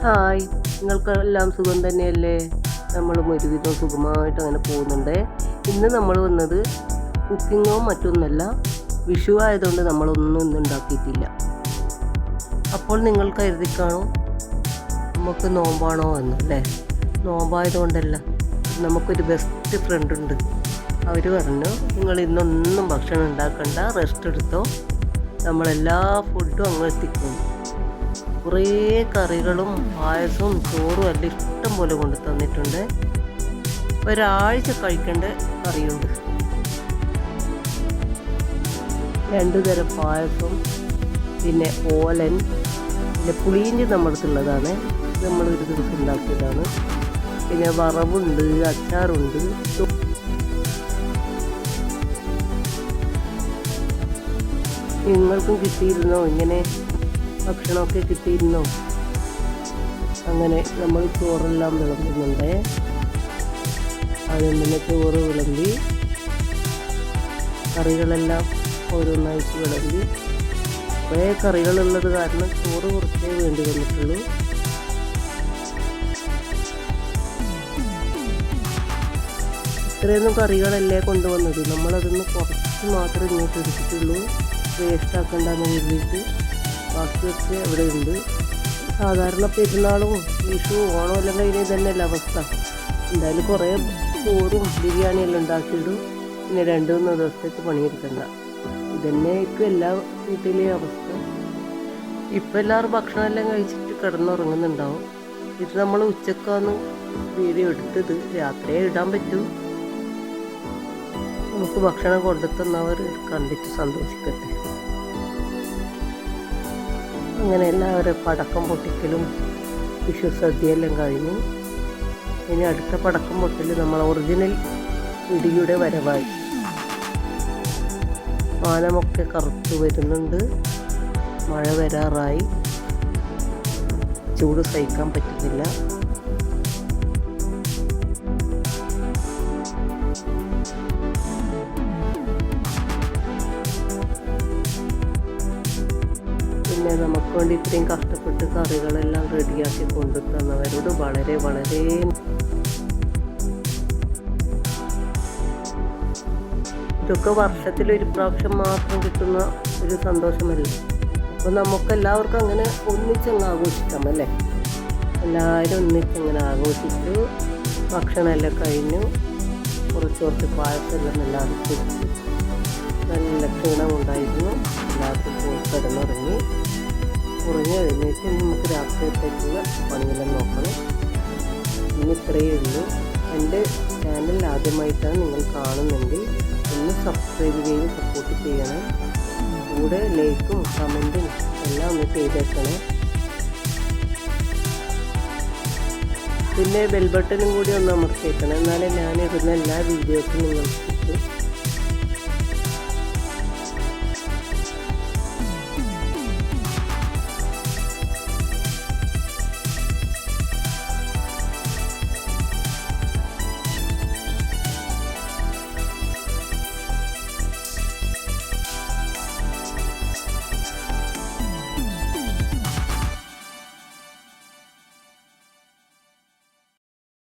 Hi, നിങ്ങൾക്കെല്ലാം സുഖം തന്നെയല്ലേ? നമ്മളും ഒരുവിധം സുഖമായിട്ട് അങ്ങനെ പോകുന്നുണ്ട്. ഇന്ന് നമ്മൾ വന്നത് കുക്കിങ്ങോ മറ്റൊന്നല്ല, വിഷു ആയതുകൊണ്ട് നമ്മളൊന്നും ഇന്ന് ഉണ്ടാക്കിയിട്ടില്ല. അപ്പോൾ നിങ്ങൾ കരുതി കാണും നമുക്ക് നോമ്പാണോ എന്നല്ലേ? നോമ്പായതുകൊണ്ടല്ല, നമുക്കൊരു ബെസ്റ്റ് ഫ്രണ്ട് ഉണ്ട്. അവർ പറഞ്ഞു നിങ്ങൾ ഇന്നൊന്നും ഭക്ഷണം ഉണ്ടാക്കണ്ട, റെസ്റ്റ് എടുത്തോ, നമ്മളെല്ലാ ഫുഡും അങ്ങ് എത്തിക്കും. കുറേ കറികളും പായസവും ചോറും എല്ലാം ഇഷ്ടം പോലെ കൊണ്ട് തന്നിട്ടുണ്ട്. ഒരാഴ്ച കഴിക്കേണ്ട കറിയുണ്ട്. 2 തരം പായസം, പിന്നെ ഓലൻ, പിന്നെ പുളിയിഞ്ചി നമ്മൾക്കുള്ളതാണ്, നമ്മളൊരു ദിവസം ഉണ്ടാക്കിയതാണ്. പിന്നെ വറവുണ്ട്, അച്ചാറുണ്ട്. നിങ്ങൾക്കും കിട്ടിയിരുന്നോ ഇങ്ങനെ ഭക്ഷണമൊക്കെ കിട്ടിയിരുന്നോ? അങ്ങനെ നമ്മൾ ചോറെല്ലാം വിളമ്പുന്നുണ്ട്. അതിൽ ചോറ് വിളമ്പി, കറികളെല്ലാം ഓരോന്നായിട്ട് വിളമ്പി. കുറേ കറികളുള്ളത് കാരണം ചോറ് കുറച്ചേ വേണ്ടി വന്നിട്ടുള്ളൂ. ഇത്രയൊന്നും കറികളല്ലേ കൊണ്ടുവന്നത്, നമ്മളതൊന്ന് കുറച്ച് മാത്രമേ ഇങ്ങോട്ട് എടുത്തിട്ടുള്ളൂ. വേസ്റ്റ് ആക്കണ്ടെന്ന് കരുതിയിട്ട് ബാക്കിയൊക്കെ അവിടെ ഉണ്ട്. സാധാരണ പെരുന്നാളും വിഷു ഓണം എല്ലാം കഴിഞ്ഞ് തന്നെയല്ല അവസ്ഥ. എന്തായാലും കുറേ ചോറും ബിരിയാണിയെല്ലാം ഉണ്ടാക്കിയിടും. പിന്നെ 2-3 ദിവസത്തേക്ക് പണിയെടുക്കണ്ട. ഇതന്നെയായിരിക്കും എല്ലാ വീട്ടിലെയും അവസ്ഥ. ഇപ്പം എല്ലാവരും ഭക്ഷണമെല്ലാം കഴിച്ചിട്ട് കിടന്നുറങ്ങുന്നുണ്ടാവും. ഇത് നമ്മൾ ഉച്ചക്കാണ് വീഡിയോ എടുത്തത്, രാത്രിയെ ഇടാൻ പറ്റൂ. നമുക്ക് ഭക്ഷണം കൊണ്ടുത്തന്നവർ കണ്ടിട്ട് സന്തോഷിക്കട്ടെ. അങ്ങനെ എല്ലാവരും പടക്കം പൊട്ടിക്കലും വിഷു സദ്യയെല്ലാം കഴിഞ്ഞു. ഇനി അടുത്ത പടക്കം പൊട്ടൽ നമ്മൾ ഒറിജിനൽ ഇടിയുടെ വരവായി. വാനമൊക്കെ കറുത്ത് വരുന്നുണ്ട്, മഴ വരാറായി, ചൂട് സഹിക്കാൻ പറ്റുന്നില്ല. പിന്നെ നമുക്ക് വേണ്ടി ഇത്രയും കഷ്ടപ്പെട്ട് കറികളെല്ലാം റെഡിയാക്കി കൊണ്ടു തന്നവരോട് വളരെ വളരെ ഇതൊക്കെ വർഷത്തിലൊരു പ്രാവശ്യം മാത്രം കിട്ടുന്ന ഒരു സന്തോഷമല്ലേ. അപ്പോൾ നമുക്കെല്ലാവർക്കും അങ്ങനെ ഒന്നിച്ചങ്ങ് ആഘോഷിക്കാം അല്ലേ? എല്ലാവരും ഒന്നിച്ചങ്ങനെ ആഘോഷിച്ചു. ഭക്ഷണമെല്ലാം കഴിഞ്ഞു. കുറച്ച് പായസമെല്ലാം എല്ലാവർക്കും കുടിച്ചു. നല്ല ക്ഷീണമുണ്ടായിരുന്നു. എല്ലാവർക്കും പോയി കിടന്നുറങ്ങി. ഉറങ്ങി കഴിഞ്ഞിട്ട് നമുക്ക് രാത്രിയത്തേക്കുള്ള പണിയെല്ലാം നോക്കണം. ഇനി ഇത്രയേ ഉള്ളൂ. എൻ്റെ ചാനൽ ആദ്യമായിട്ടാണ് നിങ്ങൾ കാണുന്നെങ്കിൽ ഒന്ന് സബ്സ്ക്രൈബ് ചെയ്ത് സപ്പോർട്ട് ചെയ്യണം. കൂടെ ലൈക്കും കമൻറ്റും എല്ലാം ഒന്ന് ചെയ്തേക്കണേ. പിന്നെ ബെൽ ബട്ടണും കൂടി ഒന്ന് അമർത്തിയേക്കണം. എന്നാലേ ഞാനിടുന്ന എല്ലാ വീഡിയോസും നിങ്ങൾക്ക്